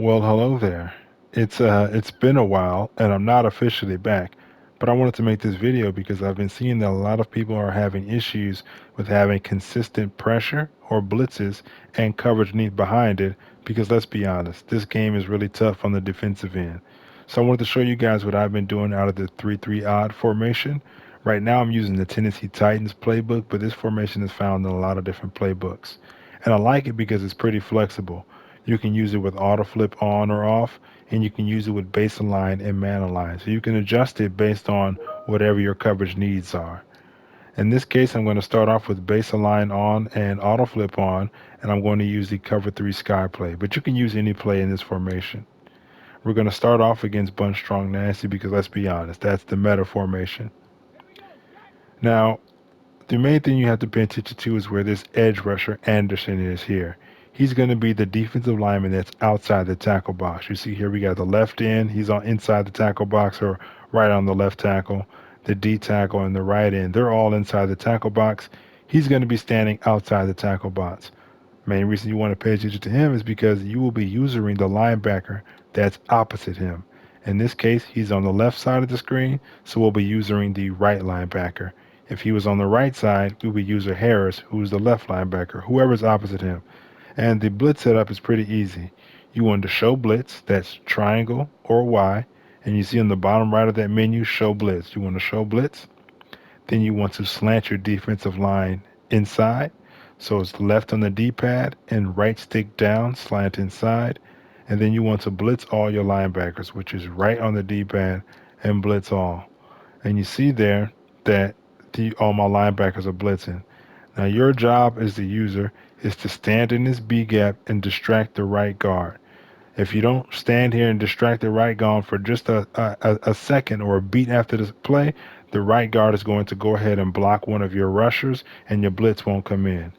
Well, hello there. It's been a while and I'm not officially back, but I wanted to make this video because I've been seeing that a lot of people are having issues with having consistent pressure or blitzes and coverage need behind it because let's be honest, this game is really tough on the defensive end. So I wanted to show you guys what I've been doing out of the 3-3 odd formation. Right now I'm using the Tennessee Titans playbook, but this formation is found in a lot of different playbooks. And I like it because it's pretty flexible. You can use it with auto flip on or off, and you can use it with base align and man align. So you can adjust it based on whatever your coverage needs are. In this case, I'm going to start off with base align on and auto flip on, and I'm going to use the cover 3 sky play. But you can use any play in this formation. We're going to start off against Bunch Strong Nasty because let's be honest, that's the meta formation. Now, the main thing you have to pay attention to is where this edge rusher Anderson is here. He's going to be the defensive lineman that's outside the tackle box. You see here we got the left end. He's on inside the tackle box or right on the left tackle. The D tackle and the right end. They're all inside the tackle box. He's going to be standing outside the tackle box. Main reason you want to pay attention to him is because you will be using the linebacker that's opposite him. In this case, he's on the left side of the screen, so we'll be using the right linebacker. If he was on the right side, we would use a Harris, who's the left linebacker, whoever's opposite him. And the blitz setup is pretty easy. You want to show blitz, that's triangle or Y, and you see on the bottom right of that menu, show blitz. You want to show blitz, then you want to slant your defensive line inside. So it's left on the D-pad and right stick down, slant inside. And then you want to blitz all your linebackers, which is right on the D-pad and blitz all. And you see there that all my linebackers are blitzing. Now your job as the user is to stand in this B gap and distract the right guard. If you don't stand here and distract the right guard for just a second or a beat after the play, the right guard is going to go ahead and block one of your rushers and your blitz won't come in.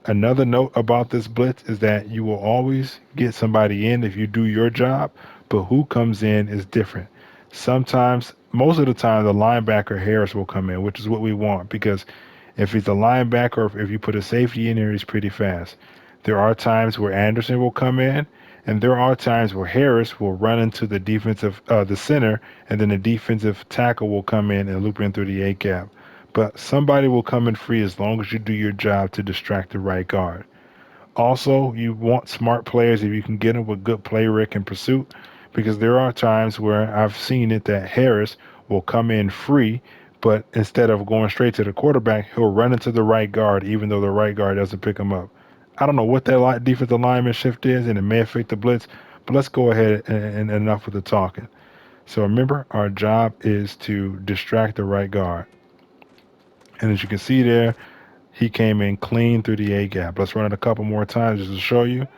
Another note about this blitz is that you will always get somebody in if you do your job, but who comes in is different. Sometimes, most of the time, the linebacker Harris will come in, which is what we want because if he's a linebacker or if you put a safety in there, he's pretty fast. There are times where Anderson will come in, and there are times where Harris will run into the center, and then the defensive tackle will come in and loop in through the A gap. But somebody will come in free as long as you do your job to distract the right guard. Also, you want smart players if you can get them with good play rec and pursuit, because there are times where I've seen it that Harris will come in free, but instead of going straight to the quarterback, he'll run into the right guard, even though the right guard doesn't pick him up. I don't know what that defensive lineman shift is, and it may affect the blitz, but let's go ahead and enough with the talking. So remember, our job is to distract the right guard. And as you can see there, he came in clean through the A gap. Let's run it a couple more times just to show you.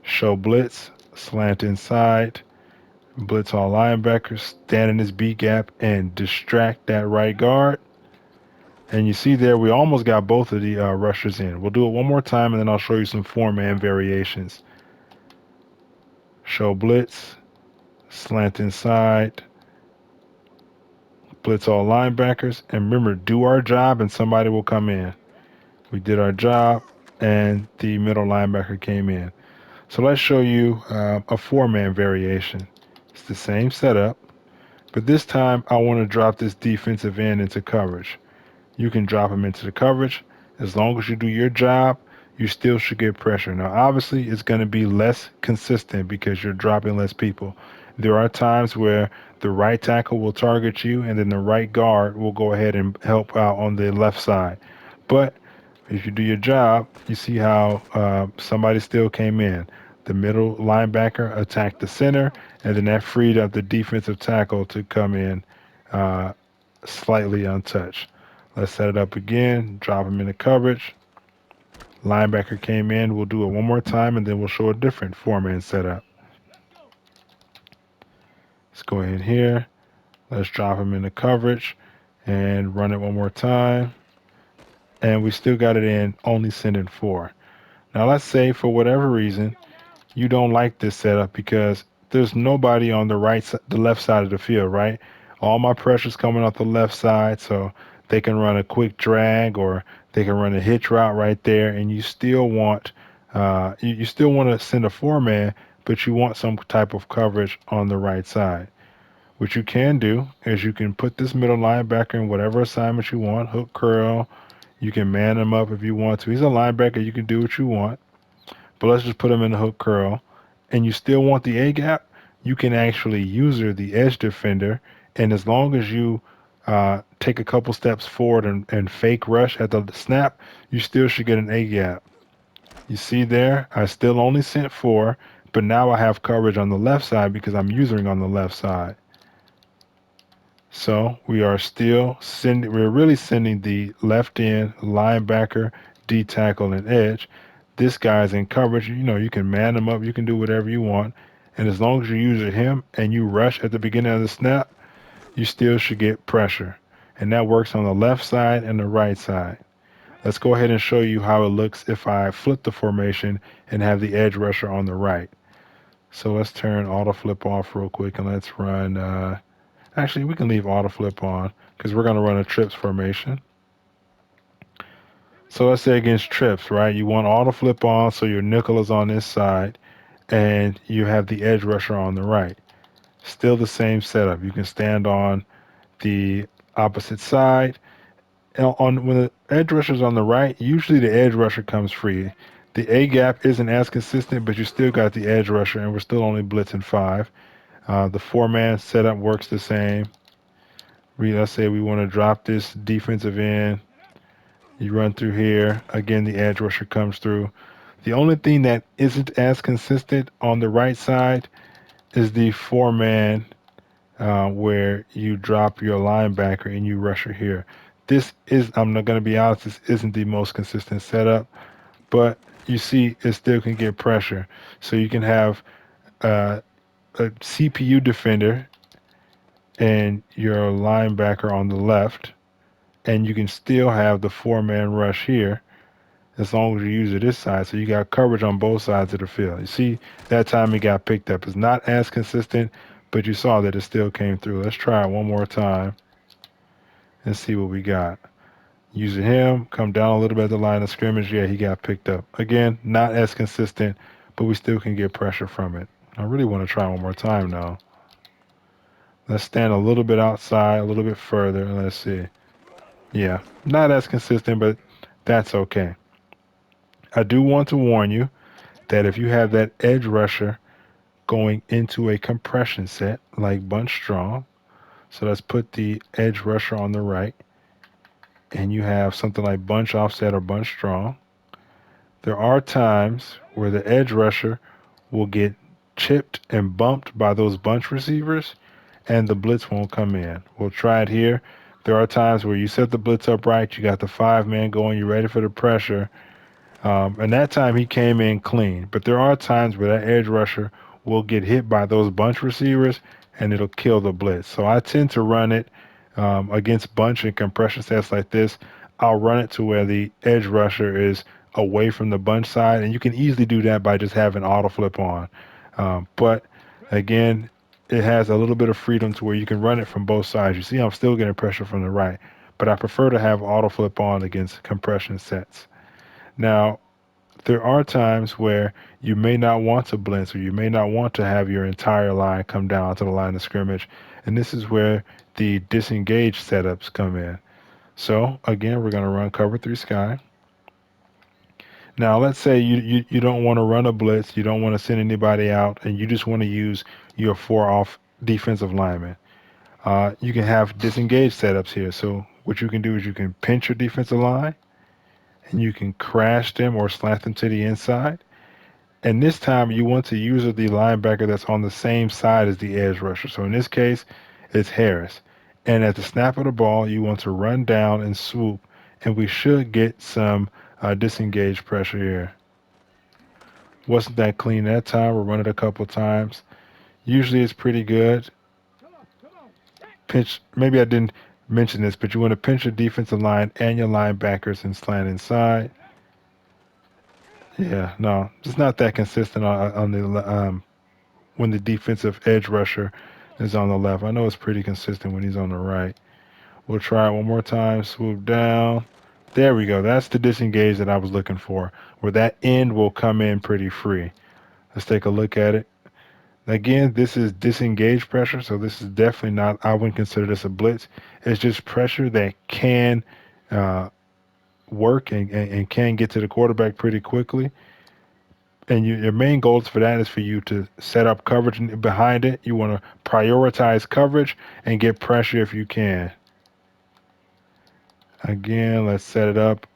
Show blitz, slant inside, blitz all linebackers, stand in this B gap and distract that right guard. And you see there, we almost got both of the rushers in. We'll do it one more time and then I'll show you some four-man variations. Show blitz, slant inside, blitz all linebackers. And remember, do our job and somebody will come in. We did our job and the middle linebacker came in. So let's show you a four-man variation. It's the same setup, but this time I want to drop this defensive end into coverage. You can drop him into the coverage. As long as you do your job, you still should get pressure. Now, obviously, it's going to be less consistent because you're dropping less people. There are times where the right tackle will target you and then the right guard will go ahead and help out on the left side. But if you do your job, you see how somebody still came in. The middle linebacker attacked the center, and then that freed up the defensive tackle to come in uh, slightly untouched. Let's set it up again, drop him into coverage. Linebacker came in. We'll do it one more time, and then we'll show a different four-man setup. Let's go ahead here. Let's drop him into coverage and run it one more time. And we still got it in, only sending four. Now let's say for whatever reason you don't like this setup because there's nobody on the left side of the field, right? All my pressure's coming off the left side, so they can run a quick drag or they can run a hitch route right there, and you still want to send a four man, but you want some type of coverage on the right side. What you can do is you can put this middle linebacker in whatever assignment you want, hook curl. You can man him up if you want to. He's a linebacker. You can do what you want. But let's just put him in the hook curl. And you still want the A gap, you can actually user the edge defender. And as long as you take a couple steps forward and fake rush at the snap, you still should get an A gap. You see there, I still only sent four, but now I have coverage on the left side because I'm using on the left side. So we are still sending, we're really sending the left end linebacker, D tackle, and edge. This guy's in coverage. You know, you can man him up, you can do whatever you want. And as long as you use him and you rush at the beginning of the snap, you still should get pressure. And that works on the left side and the right side. Let's go ahead and show you how it looks if I flip the formation and have the edge rusher on the right. So let's turn auto flip off real quick and let's run. Actually, we can leave auto flip on because we're going to run a trips formation. So let's say against trips, right? You want auto flip on so your nickel is on this side and you have the edge rusher on the right. Still the same setup. You can stand on the opposite side. On when the edge rusher is on the right, usually the edge rusher comes free. The A gap isn't as consistent, but you still got the edge rusher, and we're still only blitzing five. The four-man setup works the same. Let's say we want to drop this defensive end. You run through here. Again, the edge rusher comes through. The only thing that isn't as consistent on the right side is the four-man where you drop your linebacker and you rusher here. This is, I'm not going to be honest, this isn't the most consistent setup, but you see it still can get pressure. So you can have a CPU defender and your linebacker on the left, and you can still have the four-man rush here as long as you use it this side. So you got coverage on both sides of the field. You see that time he got picked up. It's not as consistent, but you saw that it still came through. Let's try it one more time and see what we got. Using him, come down a little bit at the line of scrimmage. Yeah, he got picked up. Again, not as consistent, but we still can get pressure from it. I really want to try one more time now. Let's stand a little bit outside, a little bit further. Let's see. Yeah, not as consistent, but that's okay. I do want to warn you that if you have that edge rusher going into a compression set like bunch strong, so let's put the edge rusher on the right, and you have something like bunch offset or bunch strong, there are times where the edge rusher will get chipped and bumped by those bunch receivers and the blitz won't come in. We'll try it here. There are times where you set the blitz up right, you got the five man going, you're ready for the pressure, and that time he came in clean. But there are times where that edge rusher will get hit by those bunch receivers and it'll kill the blitz. So I tend to run it against bunch and compression sets like this. I'll run it to where the edge rusher is away from the bunch side, and you can easily do that by just having auto flip on. But again, it has a little bit of freedom to where you can run it from both sides. You see, I'm still getting pressure from the right, but I prefer to have auto flip on against compression sets. Now, there are times where you may not want to blitz or you may not want to have your entire line come down to the line of scrimmage. And this is where the disengaged setups come in. So again, we're going to run cover three sky. Now, let's say you don't want to run a blitz, you don't want to send anybody out, and you just want to use your four off defensive linemen. You can have disengaged setups here. So what you can do is you can pinch your defensive line and you can crash them or slant them to the inside. And this time you want to use the linebacker that's on the same side as the edge rusher. So in this case, it's Harris. And at the snap of the ball, you want to run down and swoop. And we should get some disengaged pressure here. Wasn't that clean that time? We'll run it a couple times. Usually it's pretty good. Pinch, maybe I didn't mention this, but you want to pinch your defensive line and your linebackers and slant inside. Yeah, no, it's not that consistent on the when the defensive edge rusher is on the left. I know it's pretty consistent when he's on the right. We'll try it one more time. Swoop down. There we go. That's the disengage that I was looking for, where that end will come in pretty free. Let's take a look at it. Again, this is disengaged pressure, so this is definitely not, I wouldn't consider this a blitz. It's just pressure that can uh, work and can get to the quarterback pretty quickly. And your main goals for that is for you to set up coverage behind it. You want to prioritize coverage and get pressure if you can. Again, let's set it up.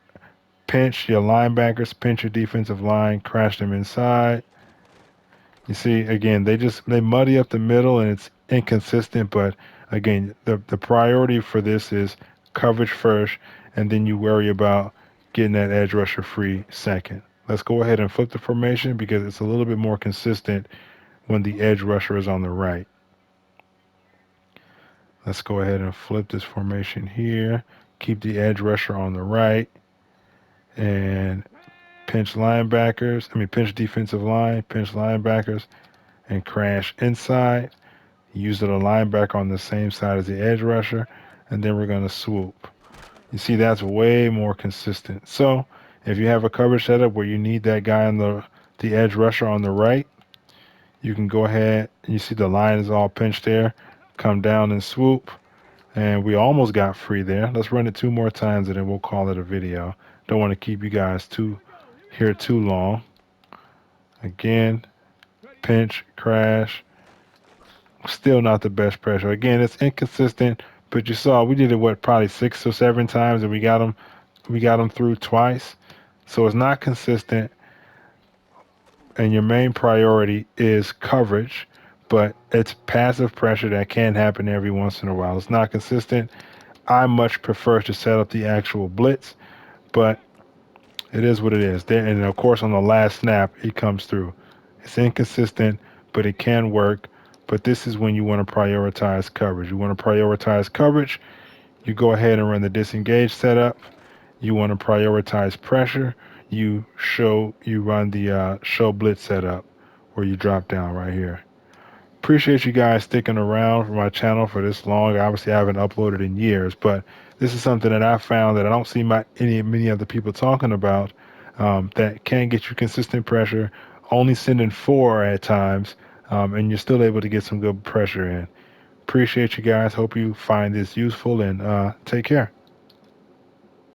Pinch your linebackers, pinch your defensive line, crash them inside. You see, again, they muddy up the middle and it's inconsistent, but again, the priority for this is coverage first, and then you worry about getting that edge rusher free second. Let's go ahead and flip the formation because it's a little bit more consistent when the edge rusher is on the right. Let's go ahead and flip this formation here. Keep the edge rusher on the right and pinch defensive line, pinch linebackers, and crash inside. Use the linebacker on the same side as the edge rusher, and then we're going to swoop. You see, that's way more consistent. So if you have a coverage setup where you need that guy on the edge rusher on the right, you can go ahead and you see the line is all pinched there. Come down and swoop. And we almost got free there. Let's run it 2 more times and then we'll call it a video. Don't want to keep you guys here too long. Again, pinch, crash. Still not the best pressure. Again, it's inconsistent, but you saw we did it probably 6 or 7 times and we got them through twice. So it's not consistent and your main priority is coverage, but it's passive pressure that can happen every once in a while. It's not consistent. I much prefer to set up the actual blitz, but it is what it is. And of course, on the last snap, it comes through. It's inconsistent, but it can work. But this is when you want to prioritize coverage. You want to prioritize coverage. You go ahead and run the disengage setup. You want to prioritize pressure. You run the show blitz setup, where you drop down right here. Appreciate you guys sticking around for my channel for this long. Obviously, I haven't uploaded in years, but this is something that I found that I don't see many other people talking about, that can get you consistent pressure, only sending 4 at times, and you're still able to get some good pressure in. Appreciate you guys. Hope you find this useful and take care.